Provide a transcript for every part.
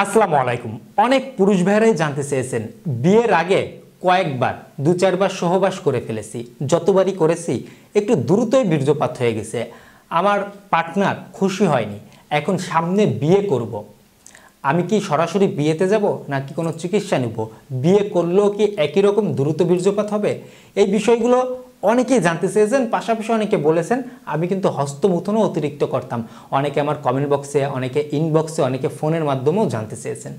আসসালামু আলাইকুম। অনেক পুরুষ ভাইরাই জানতে চেয়েছেন বিয়ের আগে কয়েকবার দু চারবার সহবাস করে ফেলেছি, যতবারই করেছি একটু দ্রুতই বীর্যপাত হয়ে গেছে, আমার পার্টনার খুশি হয়নি, এখন সামনে বিয়ে করব, আমি কি সরাসরি বিয়েতে যাব নাকি কোনো চিকিৎসা নেব, বিয়ে করলেও কি একই রকম দ্রুত বীর্যপাত হবে? এই বিষয়গুলো অনেকেই জানতে চেয়েছেন, পাশাপাশি অনেকে বলেছেন আমি কিন্তু হস্তমৈথুনও অতিরিক্ত করতাম। অনেকে আমার কমেন্ট বক্সে, অনেকে ইনবক্সে, অনেকে ফোনের মাধ্যমেও জানতে চেয়েছেন।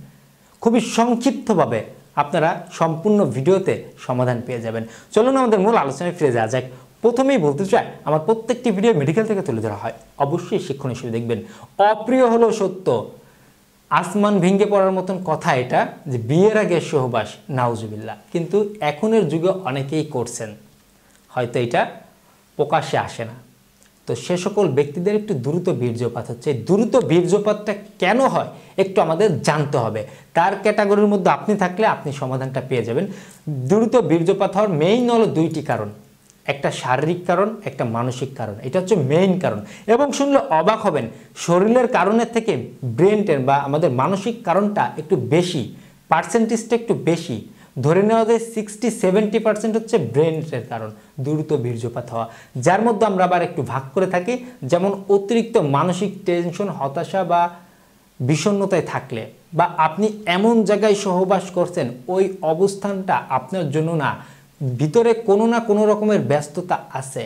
খুবই সংক্ষিপ্তভাবে আপনারা সম্পূর্ণ ভিডিওতে সমাধান পেয়ে যাবেন। চলুন আমাদের মূল আলোচনায় ফিরে যাওয়া যাক। প্রথমেই বলতে চাই, আমার প্রত্যেকটি ভিডিও মেডিকেল থেকে তুলে ধরা হয়, অবশ্যই শিক্ষণ হিসেবে দেখবেন। অপ্রিয় হলেও সত্য, আসমান ভেঙে পড়ার মতন কথা এটা যে বিয়ের আগে সহবাস, নাউজুবিল্লাহ, কিন্তু এখনের যুগে অনেকেই করছেন, হয়তো এটা প্রকাশ্যে আসে না। তো সে সকল ব্যক্তিদের একটু দ্রুত বীর্যপাত হচ্ছে। দ্রুত বীর্যপাতটা কেন হয় একটু আমাদের জানতে হবে। তার ক্যাটাগরির মধ্যে আপনি থাকলে আপনি সমাধানটা পেয়ে যাবেন। দ্রুত বীর্যপাত হওয়ার মেইন হলো দুইটি কারণ, একটা শারীরিক কারণ, একটা মানসিক কারণ। এটা হচ্ছে মেইন কারণ, এবং শুনলে অবাক হবেন, শরীরের কারণের থেকে ব্রেনটের বা আমাদের মানসিক কারণটা একটু বেশি, পার্সেন্টেজটা একটু বেশি। ধরে নেওয়া যায় 60-70% হচ্ছে ব্রেনের কারণ দ্রুত বীর্যপাত হওয়া, যার মধ্যে আমরা আবার একটু ভাগ করে থাকি। যেমন অতিরিক্ত মানসিক টেনশন, হতাশা বা বিষণ্ণতায় থাকলে, বা আপনি এমন জায়গায় সহবাস করছেন ওই অবস্থানটা আপনার জন্য না, ভিতরে কোনো না কোনো রকমের ব্যস্ততা আছে,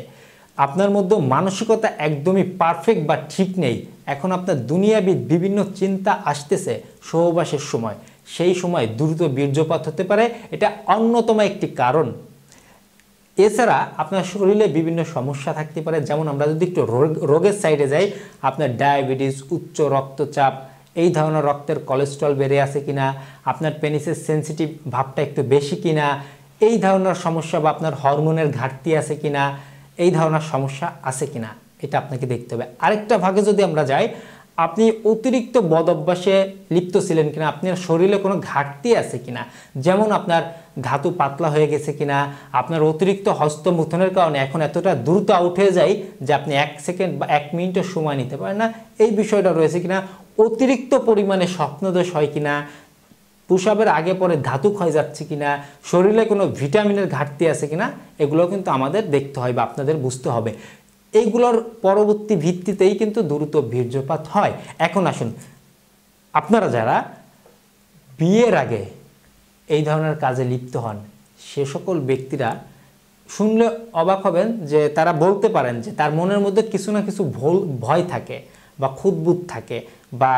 আপনার মধ্যে মানসিকতা একদমই পারফেক্ট বা ঠিক নেই, এখন আপনার দুনিয়াবি বিভিন্ন চিন্তা আসতেছে সহবাসের সময়, সেই সময় দ্রুত বীর্যপাত হতে পারে। এটা অন্যতম একটি কারণ। এছাড়া আপনার শরীরে বিভিন্ন সমস্যা থাকতে পারে, যেমন আমরা যদি একটু রোগের সাইডে যাই, আপনার ডায়াবেটিস, উচ্চ রক্তচাপ, এই ধরনের রক্তের কোলেস্ট্রল বেড়ে আছে কিনা, আপনার পেনিসের সেন্সিটিভ ভাবটা একটু বেশি কিনা, এই ধরনের সমস্যা, বা আপনার হরমোনের ঘাটতি আছে কিনা, এই ধরনের সমস্যা আছে কিনা, এটা আপনাকে দেখতে হবে। আরেকটা ভাগে যদি আমরা যাই, আপনি অতিরিক্ত বদ অভ্যাসে লিপ্ত ছিলেন কিনা, আপনার শরীরে কোনো ঘাটতি আছে কিনা, যেমন আপনার ধাতু পাতলা হয়ে গেছে কিনা, আপনার অতিরিক্ত হস্তমৈথুনের কারণে এখন এতটা দ্রুত আউট হয়ে যায় যে আপনি 1 সেকেন্ড বা 1 মিনিটের সময় নিতে পারেন না, এই বিষয়টা রয়েছে কিনা, অতিরিক্ত পরিমাণে স্বপ্নদোষ হয় কিনা, প্রসাবের আগে পরে ধাতু ক্ষয় যাচ্ছে কিনা, শরীরে কোনো ভিটামিনের ঘাটতি আছে কিনা, এগুলো কিন্তু আমাদের দেখতে হয় বা আপনাদের বুঝতে হবে। এইগুলোর পরবর্তী ভিত্তিতেই কিন্তু দ্রুত বীর্যপাত হয়। এখন আসুন, আপনারা যারা বিয়ের আগে এই ধরনের কাজে লিপ্ত হন, সে সকল ব্যক্তিরা শুনলে অবাক হবেন যে তারা বলতে পারেন যে তার মনের মধ্যে কিছু না কিছু ভয় থাকে বা খুঁতবুত থাকে, বা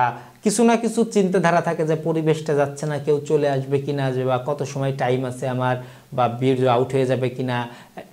কিছু না কিছু চিন্তাধারা থাকে যে পরিবেশটা যাচ্ছে না, কেউ চলে আসবে কিনা, যে বা কত সময় টাইম আছে আমার, বা বীর্য আউট হয়ে যাবে কিনা,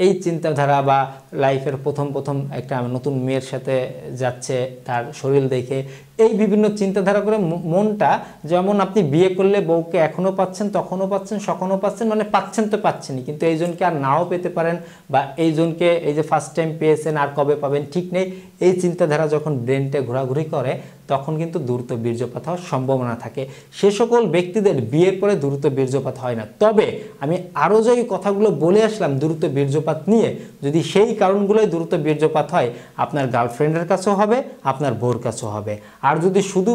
এই চিন্তাধারা, বা লাইফের প্রথম একটা নতুন মেয়ের সাথে যাচ্ছে তার শরীর দেখে, এই বিভিন্ন চিন্তাধারা করে মনটা, যেমন আপনি বিয়ে করলে বউকে এখনও পাচ্ছেন, তখনও পাচ্ছেন, সখনও পাচ্ছেন, মানে পাচ্ছেন তো পাচ্ছেনই, কিন্তু এই জনকে আর নাও পেতে পারেন, বা এই জনকে এই যে ফার্স্ট টাইম পেয়েছেন আর কবে পাবেন ঠিক নেই, এই চিন্তাধারা যখন ব্রেনটে ঘোরাঘুরি করে তখন কিন্তু দ্রুত বীর্যপাত হওয়ার সম্ভাবনা থাকে। সে সকল ব্যক্তিদের বিয়ের পরে দ্রুত বীর্যপাত হয় না। তবে আমি আরও যে কথাগুলো বলে আসলাম দ্রুত বীর্যপাত নিয়ে, যদি সেই কারণগুলোই দ্রুত বীর্যপাত হয়, আপনার গার্লফ্রেন্ডের কাছেও হবে, আপনার বউর কাছেও হবে। আর যদি শুধু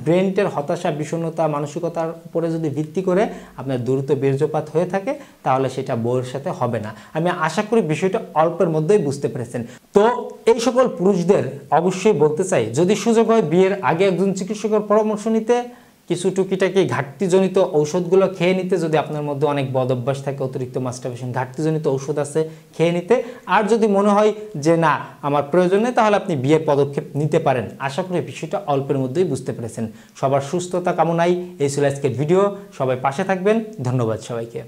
ব্রেনের হতাশা, বিষণ্ণতা, মানসিকতার উপরে যদি ভিত্তি করে আপনার দ্রুত বীর্যপাত হয়ে থাকে, তাহলে সেটা বউয়ের সাথে হবে না। আমি আশা করি বিষয়টা অল্পের মধ্যেই বুঝতে পেরেছেন। তো এই সকল পুরুষদের অবশ্যই বলতে চাই, যদি সুযোগ হয় বিয়ের আগে একজন চিকিৎসকের পরামর্শ নিতে, কিছু টুকিটাকি ঘাটতিজনিত ঔষধগুলো খেয়ে নিতে, যদি আপনার মধ্যে অনেক বদ অভ্যাস থাকে, অতিরিক্ত মাস্টারবেশন, ঘাটতিজনিত ঔষধ আছে, খেয়ে নিতে। আর যদি মনে হয় যে না আমার প্রয়োজন নেই, তাহলে আপনি বিয়ের পদক্ষেপ নিতে পারেন। আশা করি বিষয়টা অল্পের মধ্যেই বুঝতে পেরেছেন। সবার সুস্থতা কামনায় এই ছিল আজকের ভিডিও। সবাই পাশে থাকবেন। ধন্যবাদ সবাইকে।